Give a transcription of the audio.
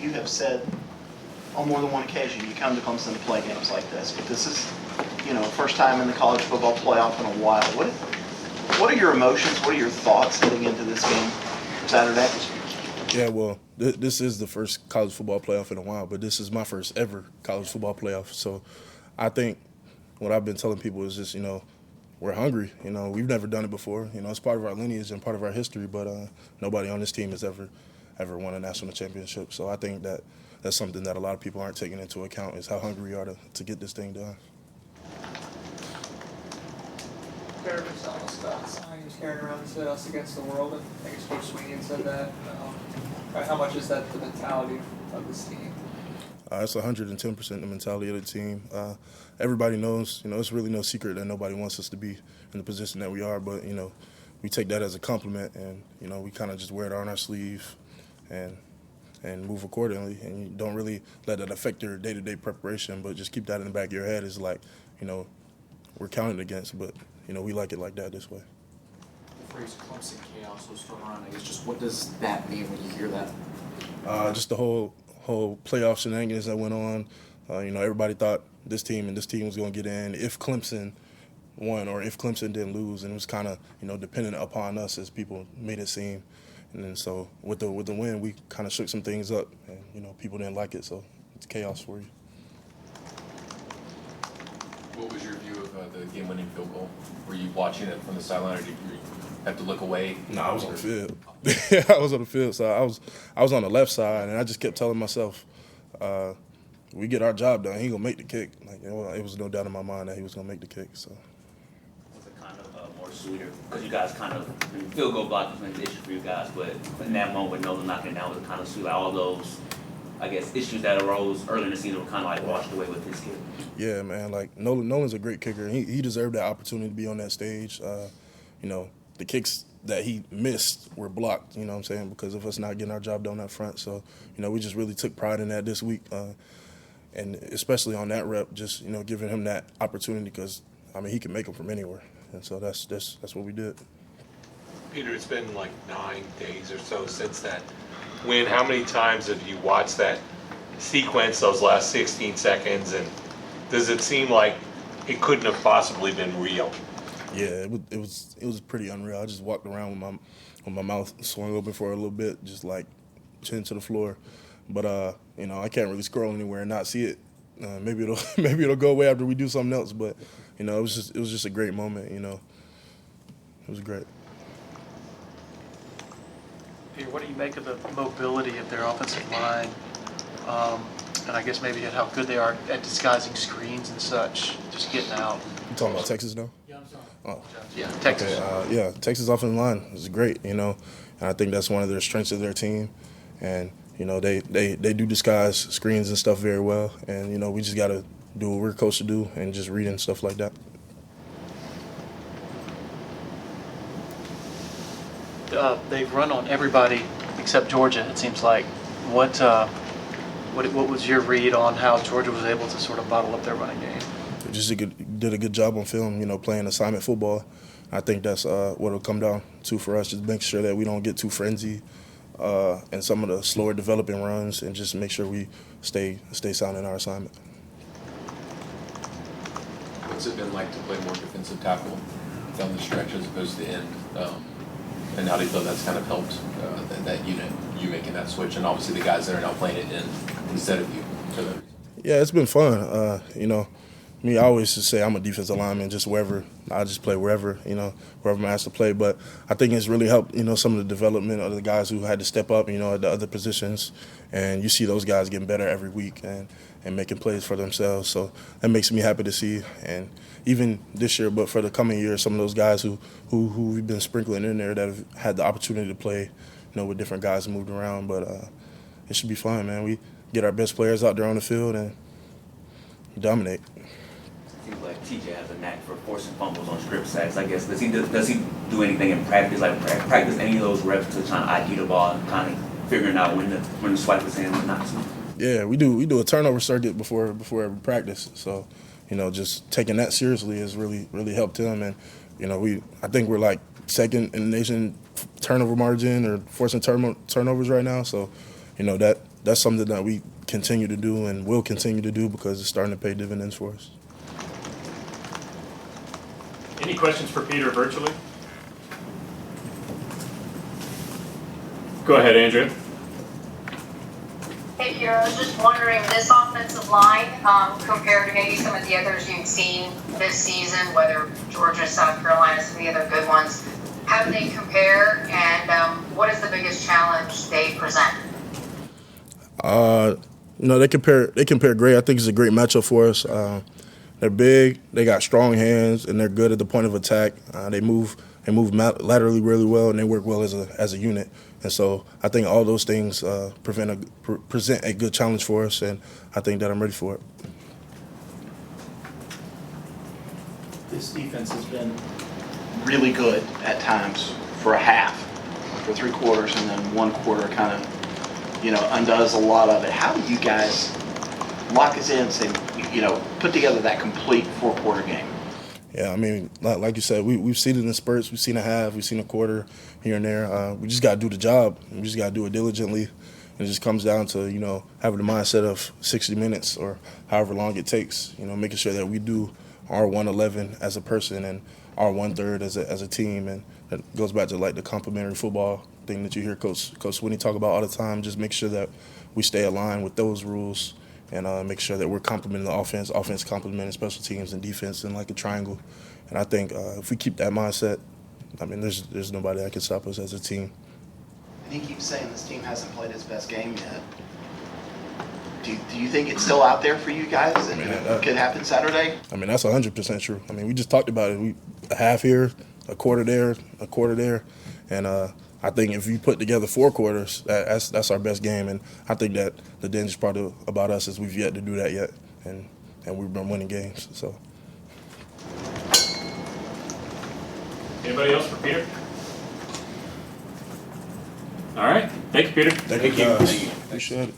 you have said on more than one occasion you come to Clemson to play games like this, but this is, first time in the college football playoff in a while. What are your emotions? What are your thoughts heading into this game Saturday? Yeah, well, this is the first college football playoff in a while, but this is my first ever college football playoff. So I think what I've been telling people is just, we're hungry. We've never done it before. It's part of our lineage and part of our history, but nobody on this team has ever won a national championship. So I think that's something that a lot of people aren't taking into account is how hungry we are to get this thing done. Derek Gonzalez got signed. He was carrying around and said us against the world, and I guess Coach Sweeney had said that. How much is that the mentality of this team? It's 110% the mentality of the team. Everybody knows, it's really no secret that nobody wants us to be in the position that we are, but, we take that as a compliment and, we kind of just wear it on our sleeve and move accordingly. And you don't really let that affect your day-to-day preparation, but just keep that in the back of your head is like, we're counted against, but, we like it like that this way. The phrase Clemson chaos was thrown around. I guess just what does that mean when you hear that? Just the whole playoff shenanigans that went on. Everybody thought this team was going to get in if Clemson won or if Clemson didn't lose, and it was kind of dependent upon us as people made it seem. And then so with the win, we kind of shook some things up, and people didn't like it, so it's chaos for you. What was your view of the game-winning field goal? Were you watching it from the sideline, or did you have to look away? No, I was on the field. I was on the field, so I was on the left side, and I just kept telling myself, we get our job done, he gonna make the kick. Like it was no doubt in my mind that he was gonna make the kick. So. Was it kind of more sweeter because you guys kind of field goal blocking was the issue for you guys, but in that moment, with Nolan knocking it down, was it kind of sweet? Like all those, I guess, issues that arose early in the season were kind of like washed away with his kick. Yeah, man. Like Nolan's a great kicker. He deserved that opportunity to be on that stage. The kicks that he missed were blocked. You know what I'm saying? Because of us not getting our job done up front. So we just really took pride in that this week, and especially on that rep, just giving him that opportunity because he can make them from anywhere, and so that's what we did. Peter, it's been like 9 days or so since that win. How many times have you watched that sequence, those last 16 seconds, and does it seem like it couldn't have possibly been real? Yeah, it was pretty unreal. I just walked around with my mouth swung open for a little bit, just like chin to the floor. But I can't really scroll anywhere and not see it. Maybe it'll go away after we do something else. But it was just a great moment. It was great. Peter, what do you make of the mobility of their offensive line? And I guess maybe how good they are at disguising screens and such, just getting out. You talking about Texas now? Yeah, I'm sorry. Oh. Yeah, Texas. Okay, Texas offensive line is great, and I think that's one of their strengths of their team. And, they do disguise screens and stuff very well. And, we just got to do what we're coached to do and just read and stuff like that. They've run on everybody except Georgia, it seems like. What was your read on how Georgia was able to sort of bottle up their running game? They just did a good job on film, playing assignment football. I think that's what it'll come down to for us, just make sure that we don't get too frenzied in some of the slower developing runs and just make sure we stay sound in our assignment. What's it been like to play more defensive tackle down the stretch as opposed to end? And how do you feel that's kind of helped that unit, you making that switch, and obviously the guys that are now playing it in instead of you? Yeah, it's been fun. Me, I always just say I'm a defensive lineman, just wherever. I just play wherever, wherever I'm asked to play. But I think it's really helped, some of the development of the guys who had to step up, at the other positions. And you see those guys getting better every week and making plays for themselves. So that makes me happy to see. And even this year, but for the coming year, some of those guys who we've been sprinkling in there that have had the opportunity to play, with different guys moved around. But it should be fun, man. We get our best players out there on the field and dominate. Seems like TJ has a knack for forcing fumbles on strip sacks. I guess does he do anything in practice? Like practice any of those reps to try to ID the ball and kind of figuring out when the swipe is in and when not to? Yeah, we do a turnover circuit before every practice. So, just taking that seriously has really helped him. And I think we're like second in the nation turnover margin or forcing turnovers right now. So, you know, that's something that we continue to do and will continue to do because it's starting to pay dividends for us. Any questions for Peter virtually? Go ahead, Andrea. Hey, Peter, I was just wondering, this offensive line, compared to maybe some of the others you've seen this season, whether Georgia, South Carolina, some of the other good ones, how do they compare, and what is the biggest challenge they present? You know, they compare great. I think it's a great matchup for us. They're big, they got strong hands, and they're good at the point of attack. They move laterally really well, and they work well as a unit. And so I think all those things present a good challenge for us, and I think that I'm ready for it. This defense has been really good at times for a half, for 3 quarters, and then 1 quarter kind of, you know, undoes a lot of it. How do you guys lock us in and say, you know, put together that complete 4-quarter game? Yeah, I mean, like you said, we've seen it in spurts. We've seen a half. We've seen a quarter here and there. We just got to do the job. We just got to do it diligently. And it just comes down to, you know, having the mindset of 60 minutes or however long it takes, you know, making sure that we do our 111 as a person and our 1/3 as a team. And that goes back to, like, the complementary football thing that you hear Coach Swinney talk about all the time. Just make sure that we stay aligned with those rules and make sure that we're complementing the offense complementing special teams and defense in like a triangle. And I think if we keep that mindset, I mean, there's nobody that can stop us as a team. And he keeps saying this team hasn't played its best game yet. Do you think it's still out there for you guys? And it could happen Saturday? I mean, that's 100% true. I mean, we just talked about it. A half here, a quarter there, and I think if you put together 4 quarters, that's our best game. And I think that the dangerous part about us is we've yet to do that yet, and we've been winning games. So. Anybody else for Peter? All right. Thank you, Peter. Thank you, guys. Appreciate it.